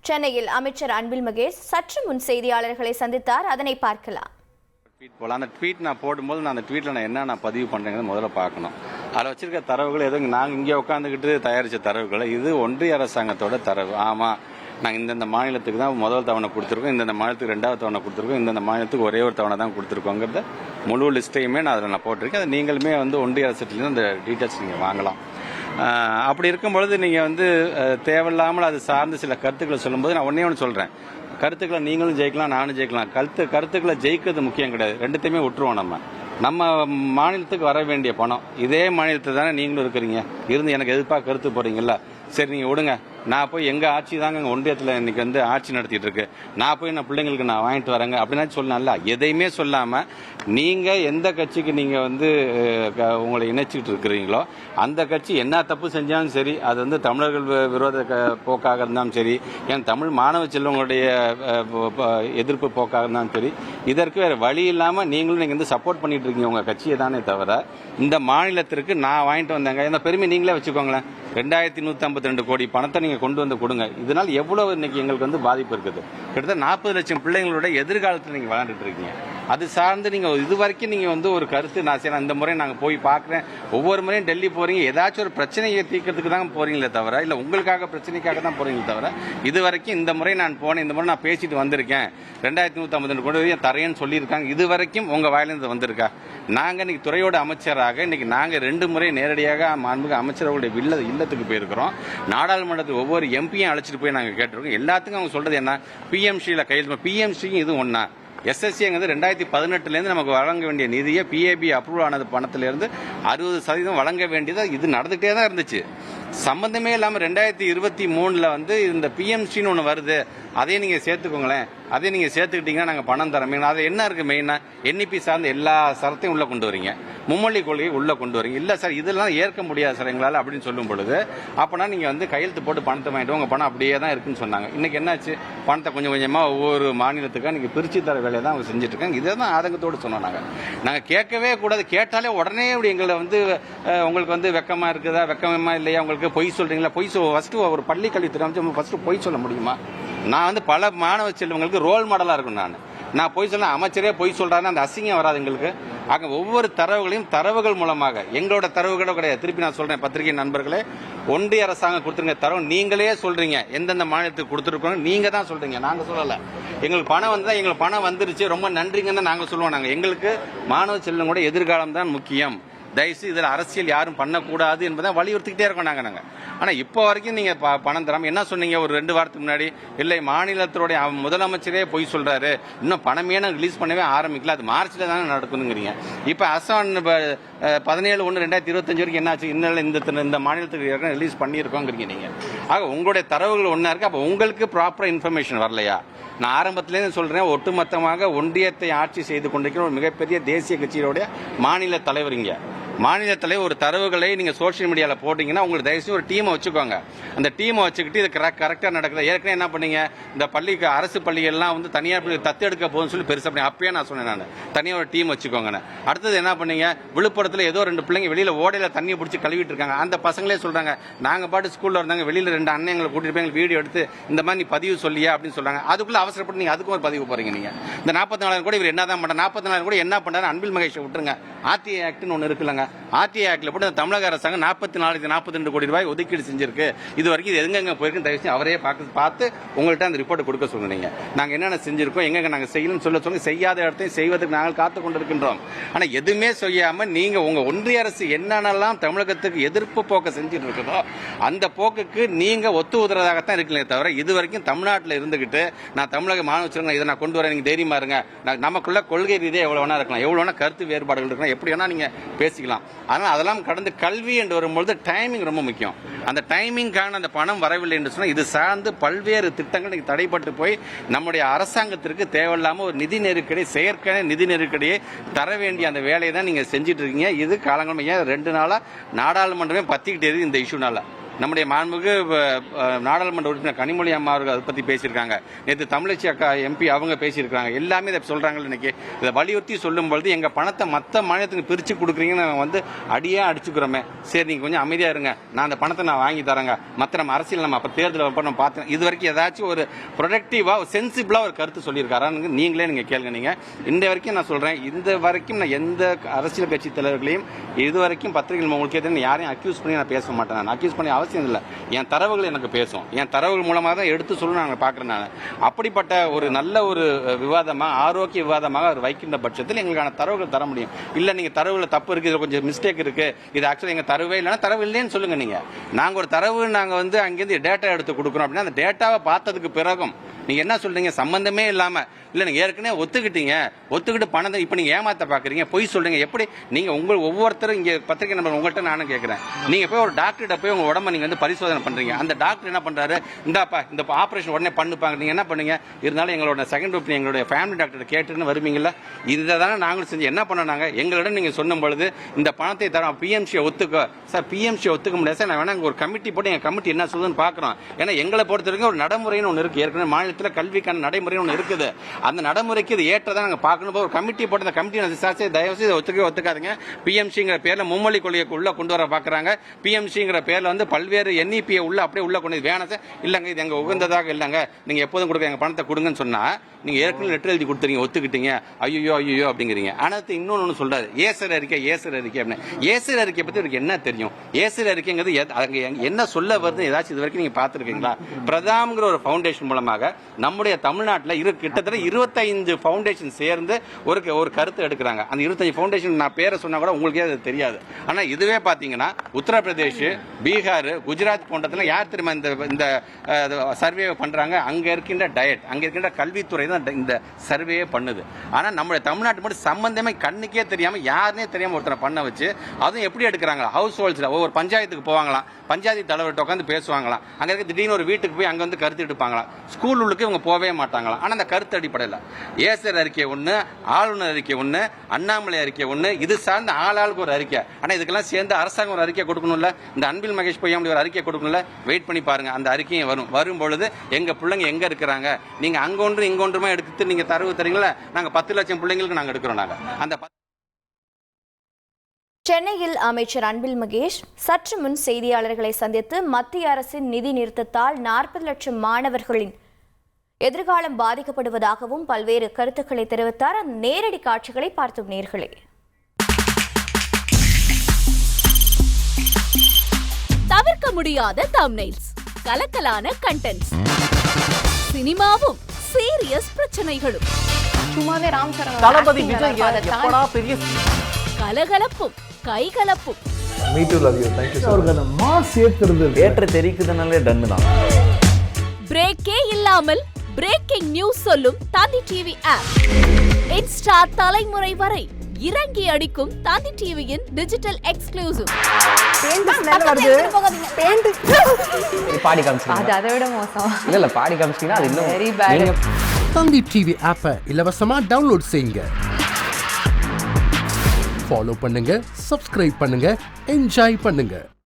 சென்னையில் அமைச்சர் அன்பில் மகேஷ் சற்று முன் செய்தியாளர்களை சந்தித்தார். அதனை பார்க்கலாம். அந்த ட்வீட் நான் போடும்போது அந்த ட்வீட்டில் நான் என்ன பதிவு பண்ணுறேங்கிறது முதல்ல பார்க்கணும். அதில் வச்சிருக்க தரவுகள் எதுவும் நாங்கள் இங்கே உட்காந்துக்கிட்டு தயாரித்த தரவுகளை இது ஒன்றிய அரசாங்கத்தோட தரவு. ஆமாம், நாங்கள் இந்தந்த மாநிலத்துக்கு தான் முதல் தவணை கொடுத்துருக்கோம், இந்தந்த மாநிலத்துக்கு ரெண்டாவது தவணை கொடுத்துருக்கோம், இந்தந்த மாநிலத்துக்கு ஒரே ஒரு தவணை தான் கொடுத்துருக்கோங்கிறத முழு லிஸ்ட்டையுமே நான் அதில் போட்டிருக்கேன். அது நீங்களுமே ஒன்றிய அரசுலேருந்து அந்த டீட்டெயில்ஸ் நீங்கள் வாங்கலாம். அப்படி இருக்கும் பொழுது நீங்கள் தேவையில்லாமல் அது சார்ந்து சில கருத்துக்களை சொல்லும்போது நான் ஒன்று சொல்கிறேன். கருத்துக்களை நீங்களும் ஜெயிக்கலாம், நானும் ஜெயிக்கலாம். கருத்துக்களை ஜெயிக்கிறது முக்கியம் கிடையாது. ரெண்டுத்தையுமே விட்டுருவோம். நம்ம மாநிலத்துக்கு வர வேண்டிய பணம் இதே மாநிலத்தில் தானே நீங்களும் இருக்கிறீங்க. இருந்து எனக்கு எதிர்ப்பாக கருத்து போறீங்கல்ல, சரி நீங்கள் விடுங்க. நான் போய் எங்கள் ஆட்சி தாங்க எங்கள் ஒன்றியத்தில் இன்னைக்கு ஆட்சி நடத்திட்டு இருக்கு, நான் போய் பிள்ளைங்களுக்கு நான் வாங்கிட்டு வரேங்க அப்படின்னா சொல்லலாம்ல. எதையுமே சொல்லாமல் நீங்கள் எந்த கட்சிக்கு நீங்கள் உங்களை இணைச்சிட்டு இருக்கிறீங்களோ அந்த கட்சி என்ன தப்பு செஞ்சாலும் சரி, அது தமிழர்கள் விரோத போக்காக இருந்தாலும் சரி, ஏன் தமிழ் மாணவ செல்வங்களுடைய எதிர்ப்பு போக்காக இருந்தாலும் சரி, இதற்கு வேறு வழி இல்லாமல் நீங்களும் நீங்கள் சப்போர்ட் பண்ணிட்டு இருக்கீங்க உங்கள் கட்சியை தானே தவிர இந்த மாநிலத்திற்கு நான் வாங்கிட்டு வந்தேங்க இந்த பெருமை நீங்களே வச்சுக்கோங்களேன். 2152 கோடி பணத்தை நீங்க கொண்டு வந்து கொடுங்க. இதனால் எவ்வளவு இன்னைக்கு எங்களுக்கு பாதிப்பு இருக்குது. கிட்டத்தட்ட 40 லட்சம் பிள்ளைங்களோட எதிர்காலத்தில் நீங்க விளையாண்டுட்டு இருக்கீங்க. அது சார்ந்து நீங்க இதுவரைக்கும் நீங்க ஒரு கருத்து நான் சரி இந்த முறை நாங்க போய் பார்க்கிறேன், ஒவ்வொரு முறையும் டெல்லி போறீங்க, ஏதாச்சும் ஒரு பிரச்சனையை தீர்க்கறதுக்கு தான் போறீங்களே தவிர இல்ல உங்களுக்காக பிரச்சனைக்காக தான் போறீங்களே தவிர இதுவரைக்கும் இந்த முறை நான் போனேன், இந்த முறை நான் பேசிட்டு வந்திருக்கேன், 2152 கோடி தரேன்னு சொல்லியிருக்காங்க, இதுவரைக்கும் உங்க வாயிலிருந்து வந்திருக்கா? நாங்க இன்னைக்கு துறையோட அமைச்சராக இன்னைக்கு நாங்க 2 முறை நேரடியாக மாண்புமிகு அமைச்சர்களுடைய இல்லத்துக்கு போயிருக்கிறோம். நாடாளுமன்றத்தில் ஒவ்வொரு எம்பியும் அழைச்சிட்டு போய் நாங்க கேட்டிருக்கோம். எல்லாத்துக்கும் அவங்க சொல்றது என்ன, பிஎம்சியில கையில் பிஎம்சி இது ஒன்னா, எஸ்எஸ்சிங்கிறது 2018 நமக்கு வழங்க வேண்டிய நிதியை பிஏபி அப்ரூவல் ஆனது பணத்திலிருந்து 60% வழங்க வேண்டியது இது நடந்துகிட்டே தான் இருந்துச்சு. சம்பந்தமே இல்லாமல் 2023 இந்த பிஎம்சின்னு ஒன்று வருது, அதையும் நீங்கள் சேர்த்துக்கோங்களேன், அதையும் நீங்கள் சேர்த்துக்கிட்டீங்கன்னா நாங்கள் பணம் தரமே. அது என்ன இருக்கு மெயினாக என்இபி சார்ந்த எல்லா சரத்தையும் உள்ள கொண்டு வரீங்க, மும்மொழி கொள்கையை உள்ள கொண்டு வரீங்க. இல்லை சார் இதெல்லாம் ஏற்க முடியாது சார் எங்களால் அப்படின்னு சொல்லும் பொழுது அப்போனா நீங்கள் கையெழுத்து போட்டு பணத்தை வாங்கிட்டு உங்கள் பணம் அப்படியே தான் இருக்குன்னு சொன்னாங்க. இன்னைக்கு என்னாச்சு, பணத்தை கொஞ்சம் கொஞ்சமாக ஒவ்வொரு மாநிலத்துக்காக நீங்கள் பிரித்து தர வேலையை தான் அவங்க செஞ்சுட்டு இருக்காங்க. இதை தான் ஆதங்கத்தோடு சொன்னோம். நாங்கள் கேட்கவே கூடாது, கேட்டாலே உடனே இப்படி எங்களை உங்களுக்கு வெக்கமாக இருக்குதா, வெக்கமா இல்லையா, உங்களுக்கு பொய் சொல்றீங்களா, ஃபர்ஸ்ட் ஒரு பள்ளி கல்வித்துறை அமைச்சர் ஃபர்ஸ்ட் பொய் சொல்ல முடியுமா? நான் பல மாணவ செல்வங்களுக்கு ரோல் மாடலா இருக்கும். நான் பொய் சொல்ல அமைச்சரே பொய் சொல்றாருன்னா அந்த அசிங்கம் வராது எங்களுக்கு. ஆக ஒவ்வொரு தரவுகள் மூலமாக எங்களோட தரவுகளோ கிடையாது. திருப்பி நான் சொல்றேன், பத்திரிகை நண்பர்களே, ஒன்றிய அரசாங்கம் கொடுத்துருங்க தரவு, நீங்களே சொல்றீங்க எந்தெந்த மாநிலத்துக்கு கொடுத்துருக்கோம், நீங்க தான் சொல்றீங்க, நாங்க சொல்லல. எங்களுக்கு பணம் வந்தா எங்களுக்கு பணம் வந்துருச்சு ரொம்ப நன்றிங்கன்னு நாங்க சொல்லுவோம். எங்களுக்கு மாணவ செல்வம் கூட எதிர்காலம் தான் முக்கியம், தயவுசெய்து இதில் அரசியல் யாரும் பண்ணக்கூடாது என்பதை வலியுறுத்திக்கிட்டே இருக்கோம் நாங்கள். ஆனால் இப்போ வரைக்கும் நீங்கள் பணம் தராமல் என்ன சொன்னீங்க ஒரு 2 வாரத்துக்கு முன்னாடி, இல்லை மாநிலத்தினுடைய முதலமைச்சரே பொய் சொல்றாரு, இன்னும் பணமே ரிலீஸ் பண்ணவே ஆரம்பிக்கல, அது மார்ச்ல தானே நடக்குதுங்கிறீங்க. இப்போ அசான் 17/1/2025 வரைக்கும் என்னாச்சு, இந்த மாநிலத்துக்கு ரிலீஸ் பண்ணியிருக்கோங்கிறீங்க நீங்கள். ஆக உங்களுடைய தரவுகள் ஒன்றா இருக்கு, அப்போ உங்களுக்கு ப்ராப்பராக இன்ஃபர்மேஷன் வரலையா? நான் ஆரம்பத்திலேருந்து சொல்றேன், ஒட்டுமொத்தமாக ஒன்றியத்தை ஆட்சி செய்து கொண்டிருக்கிற ஒரு மிகப்பெரிய தேசிய கட்சியோடைய மாநில தலைவர் இங்க. மாநில தலைவர் ஒரு தரவுகளை நீங்க சோசியல் மீடியால போட்டீங்கன்னா உங்களுக்கு தயவுசெய்து ஒரு டீமை வச்சுக்கோங்க. அந்த டீமை வச்சுக்கிட்டு இது கரெக்டா நடக்குது. ஏற்கனவே என்ன பண்ணீங்க, இந்த பள்ளிக்கு அரசு பள்ளிகள்லாம் தனியார் பள்ளி தத்தெடுக்க போகுதுன்னு சொல்லி பெருசா பண்ணி அப்பயே நான் சொன்னேன், நான் தனியாக ஒரு டீம் வச்சுக்கோங்க. அடுத்தது என்ன பண்ணீங்க, விழுப்புரத்தில் ஏதோ 2 பிள்ளைங்க வெளியில ஓடையில தண்ணியை பிடிச்சி கழுவிட்டு இருக்காங்க. அந்த பசங்களே சொல்றாங்க, நாங்க பாட்டு ஸ்கூல்ல இருந்தாங்க, வெளியில 2 அண்ணன் எங்களை கூட்டிட்டு போய் வீடியோ எடுத்து இந்த மாதிரி நீ பதிவு சொல்லியா அப்படின்னு சொல்றாங்க. அதுக்குள்ள அவசரப்பட்டு நீங்க அதுக்கும் ஒரு பதிவு போறீங்க. நீங்க இந்த 44 கூட இவர் என்னதான் பண்ற, 44 கூட என்ன பண்றாரு, அன்பில் மகேஷை விட்டுருங்க. ஆர்டிஐ ஆக்ட்னு ஒன்று இருக்குல்லங்க, ஆர்டிஐ ஆக்ட்ல போட்டு தமிழக அரசாங்கம் 42 கோடி ரூபாய் ஒதுக்கீடு செஞ்சிருக்கு. இது வரைக்கும் இது எங்க போயிருக்கு தயவுசெய்து அவரே பார்த்து உங்கள்கிட்ட அந்த ரிப்போர்ட் கொடுக்க சொல்லுங்க. நாங்க என்னென்ன செஞ்சிருக்கோம், எங்க நாங்க செய்யணும்னு சொல்லுங்க. செய்யாத இடத்தையும் செய்வதற்கு நாங்கள் காத்துக் கொண்டிருக்கின்றோம். ஆனா எதுவுமே செய்யாம நீங்க உங்க ஒன்றிய அரசு என்னென்னலாம் தமிழகத்துக்கு எதிர்ப்பு போக்க செஞ்சுட்டு இருக்குதோ அந்த போக்குக்கு நீங்க ஒத்து உதறதாகத்தான் இருக்கீங்களே தவிர இது வரைக்கும் தமிழ்நாட்டில் இருந்துகிட்டு நான் தமிழக மாணவ இதை நான் கொண்டு வரேன், நீங்க தைரியமா இருங்க, நமக்குள்ள கொள்கை ரீதியாக எவ்வளவு வேணா இருக்கலாம், எவ்வளவு வேணா கருத்து வேறுபாடுகள் இருக்கலாம், எப்படி வேணா நீங்க பேசிக்கலாம். ஆனால் அதெல்லாம் கடந்து கல்வி என்று வரும்பொழுது டைமிங் ரொம்ப முக்கியம். அந்த டைமிங்கான அந்த பணம் வரவில்லை என்று சொன்னால் இது சார்ந்து பல்வேறு திட்டங்கள் தடைப்பட்டு போய் நம்முடைய அரசாங்கத்திற்கு தேவையில்லாம ஒரு நிதி நெருக்கடி, செயற்கை நிதி நெருக்கடியை தர வேண்டிய அந்த வேலையை தான் நீங்க செஞ்சிட்டு இருக்கீங்க. இது காலங்கள் 2 நாளா நாடாளுமன்றமே பத்திக்கிட்டே இருக்கு இந்த இஷ்யூனால. நம்முடைய மாண்புமிகு நாடாளுமன்ற உறுப்பினர் கனிமொழி அம்மா அவர்கள் அதை பற்றி பேசியிருக்காங்க. நேற்று தமிழச்சி அக்கா எம்பி அவங்க பேசியிருக்காங்க. எல்லாமே இதை சொல்கிறாங்க. இன்னைக்கு இதை வலியுறுத்தி சொல்லும் பொழுது எங்கள் பணத்தை மற்ற மாநிலத்துக்கு பிரித்து கொடுக்குறீங்கன்னு நாங்கள் வந்து அடியாக அடிச்சுக்கிறோமே, சரி நீங்கள் கொஞ்சம் அமைதியாக இருங்க, நான் அந்த பணத்தை நான் வாங்கி தரேங்க, மற்ற நம்ம அரசியல் நம்ம அப்போ தேர்தல் நம்ம பார்த்தேன். இது வரைக்கும் ஏதாச்சும் ஒரு ப்ரொடக்டிவாக சென்சிபிளாக ஒரு கருத்து சொல்லியிருக்காரான்னு நீங்களே நீங்கள் கேளுங்க. நீங்கள் இந்த வரைக்கும் நான் சொல்கிறேன், இந்த வரைக்கும் நான் எந்த அரசியல் கட்சி தலைவர்களையும் இது வரைக்கும் பத்திரிகைகள் உங்களுக்கே தெரியும் யாரையும் அக்யூஸ் பண்ணி நான் பேச மாட்டேன். நான் அக்யூஸ் பண்ணி அவசியம் இல்லை. என் தரவுகள் எனக்கு பேசும். என் தரவுகள் மூலமாக தான் எடுத்து சொல்லணும் நான் பார்க்குறேன். நான் அப்படிப்பட்ட ஒரு நல்ல ஒரு விவாதமாக ஆரோக்கிய விவாதமாக அவர் வைக்கின்ற பட்சத்தில் எங்களுக்கான தரவுகள் தர முடியும். இல்லை நீங்கள் தரவுகள் தப்பு இருக்குது, இதில் கொஞ்சம் மிஸ்டேக் இருக்குது, இது ஆக்சுவலாக எங்கள் தரவே இல்லைன்னா தரவு இல்லைன்னு சொல்லுங்கள். நீங்கள் நாங்கள் ஒரு தரவு நாங்கள் வந்து அங்கேருந்து டேட்டா எடுத்து கொடுக்குறோம் அப்படின்னா அந்த டேட்டாவை பார்த்ததுக்கு பிறகும் நீங்கள் என்ன சொல்கிறீங்க, சம்பந்தமே இல்லாமல் இல்லை நீங்கள் ஏற்கனவே ஒத்துக்கிட்டு பணத்தை இப்போ நீங்கள் ஏமாற்ற பார்க்குறீங்க, பொய் சொல்கிறீங்க. எப்படி நீங்கள் ஒவ்வொருத்தரும் இங்கே பத்திரிகை நம்பர் உங்கள்கிட்ட நானும் கேட்குறேன். நீங்கள் போய் ஒரு டாக்டர்கிட்ட போய் உங்கள் உடம்பை நீங்கள் வந்து பரிசோதனை பண்ணுறீங்க. அந்த டாக்டர் என்ன பண்ணுறாரு, இந்தாப்பா இந்த ஆப்ரேஷன் உடனே பண்ணுப்பாங்க, நீங்கள் என்ன பண்ணுங்க, இருந்தாலும் எங்களோட செகண்ட் ஒப்பீனியன் எங்களுடைய ஃபேமிலி டாக்டர் கேட்டுன்னு வருவீங்களா? இதை தானே நாங்களும் செஞ்சு என்ன பண்ணாங்க, எங்களிடம் நீங்கள் சொன்னும் பொழுது இந்த பணத்தை தர பிஎம்சியை ஒத்துக்க சார், பிஎம்சியை ஒத்துக்க முடியாது சார், நான் வேணா ஒரு கமிட்டி போட்டு எங்கள் கமிட்டி என்ன சொல்லுதுன்னு பார்க்குறோம். ஏன்னா எங்களை பொறுத்த வரைக்கும் ஒரு நடைமுறைன்னு ஒன்று இருக்குது. ஏற்கனவே மாநிலத்தில் கல்விக்கான நடைமுறைன்னு ஒன்று இருக்குது. அந்த நடைமுறைக்கு இது ஏற்றதான் நாங்கள் பார்க்கணும். ஒரு கமிட்டி போட்டு அந்த கமிட்டி தயவுசெய்து ஒத்துக்காதுங்க. பிஎம்சிங்கிற பேரில் மும்மொழி கொள்கையை உள்ள கொண்டு வர பார்க்குறாங்க. பிஎம்சிங்கிற பேரில் வந்து பல்வேறு என்இபியை அப்படியே உள்ள கொண்டு வேணும் சார், இல்லைங்க இது எங்கள் உகந்ததாக இல்லைங்க, நீங்கள் எப்போதும் கொடுக்க எங்கள் பணத்தை கொடுங்கன்னு சொன்னால் நீங்கள் ஏற்கனவே லெட்டர் எழுதி கொடுத்துறீங்க, ஒத்துக்கிட்டீங்க, ஐயோ அப்படிங்கிறீங்க. ஆனால் இன்னொன்று சொல்றாரு, ஏசர் அறிக்கை அப்படின்னு. ஏசர் அறிக்கை பற்றி இவருக்கு என்ன தெரியும்? ஏசர் அறிக்கைங்கிறது என்ன சொல்ல வருது ஏதாச்சும் இது வரைக்கும் நீங்கள் பார்த்துருக்கீங்களா? பிரதாம்ங்கிற ஒரு ஃபவுண்டேஷன் மூலமாக நம்முடைய தமிழ்நாட்டில் கிட்டத்தட்ட 25 ஃபவுண்டேஷன் சேர்ந்து ஒரு கருத்து எடுக்கிறாங்க. அந்த 25 ஃபவுண்டேஷன் நான் பேரை சொன்னா கூட உங்களுக்கே அது தெரியாது. ஆனால் இதுவே பார்த்தீங்கன்னா உத்தரப்பிரதேஷ், பீகார், குஜராத் போன்றதுல யார் தெரியுமா இந்த சர்வே பண்றாங்க? அங்க இருக்கின்ற டயட், அங்க இருக்கின்ற கல்வித்துறை தான் இந்த சர்வே பண்ணுது. ஆனால் நம்முடைய தமிழ்நாட்டு மட்டும் சம்பந்தமே கண்ணுக்கே தெரியாம யாருனே தெரியாம ஒருத்தரை பண்ண வச்சு அதுவும் எப்படி எடுக்கிறாங்க? ஹவுஸ் ஹோல்ட்ஸ்ல ஒவ்வொரு பஞ்சாயத்துக்கு போவாங்களாம், பஞ்சாயத்து தலைவர்கிட்ட உட்காந்து பேசுவாங்களாம், அங்க இருக்க திடீர்னு ஒரு வீட்டுக்கு போய் அங்க வந்து கருத்து எடுப்பாங்களாம், ஸ்கூல் உள்ளுக்கு இவங்க போவே மாட்டாங்களாம். ஆனால் அந்த கருத்து அடிப்படையில் ஏசர் அறிக்கை ஒன்று, ஆளுநர் அறிக்கை ஒன்று, அண்ணாமலை அறிக்கை ஒன்று, இது சார்ந்த ஆளாளுக்கு ஒரு அறிக்கை. ஆனால் இதுக்கெல்லாம் சேர்ந்து அரசாங்கம் ஒரு அறிக்கை கொடுக்கணும்ல, இந்த அன்பில் மகேஷ் பொய்யாமொழி ஒரு அறிக்கை கொடுக்கணும்ல, வெயிட் பண்ணி பாருங்க. அந்த அறிக்கையும் வரும் பொழுது எங்க பிள்ளைங்க எங்க இருக்கிறாங்க, நீங்க அங்க ஒன்று இங்க ஒன்றுமா எடுத்து நீங்க தரவு தரீங்களா, நாங்க 10 லட்சம் பிள்ளைங்களுக்கு நாங்க எடுக்கிறோம். நாங்க அந்த சென்னையில் அமைச்சர் அன்பில் மகேஷ் சற்று முன் செய்தியாளர்களை சந்தித்து மத்திய அரசின் நிதி நிறுத்தத்தால் 40 லட்சம் மாணவர்களின் எதிர்காலம் பாதிக்கப்படுவதாகவும் பல்வேறு கருத்துக்களை தெரிவித்தார். அந்த நேரடி காட்சிகளை பார்த்தோம் நேர்களே. தவிர்க்க முடியாத தம்ப்நெயில்ஸ், கலக்கலான கண்டென்ட்ஸ், சினிமாவும் சீரியஸ் பிரச்சனைகளும், சும்மாவே ராம் சரண் தளபதி விஜய் எப்படா பெரிய கலகலப்பும் கைகலப்பும். Me too love you, thank you sir. அவர்ல மாஸ் ஏத்துறது ஏற்ற தெரிக்குதுனாலே டன் தான். பிரேக்கே இல்லாமல் பிரேக்கிங் நியூஸ் சொல்லும் தந்தி டிவி ஆப். இன்ஸ்டா தலைமுறை வரை இறங்கி அடிக்கும் தந்தி டிவியின் டிஜிட்டல் எக்ஸ்க்ளூசிவ். பாடி காமிச்சீங்க, அது அதை விட மோசம். இல்ல பாடி காமிச்சீங்கன்னா அது இன்னும் வெரி பேட். தந்தி டிவி ஆப்பை இலவசமா டவுன்லோட் செய்யுங்க, ஃபாலோ பண்ணுங்க, சப்ஸ்கிரைப் பண்ணுங்க, என்ஜாய் பண்ணுங்க.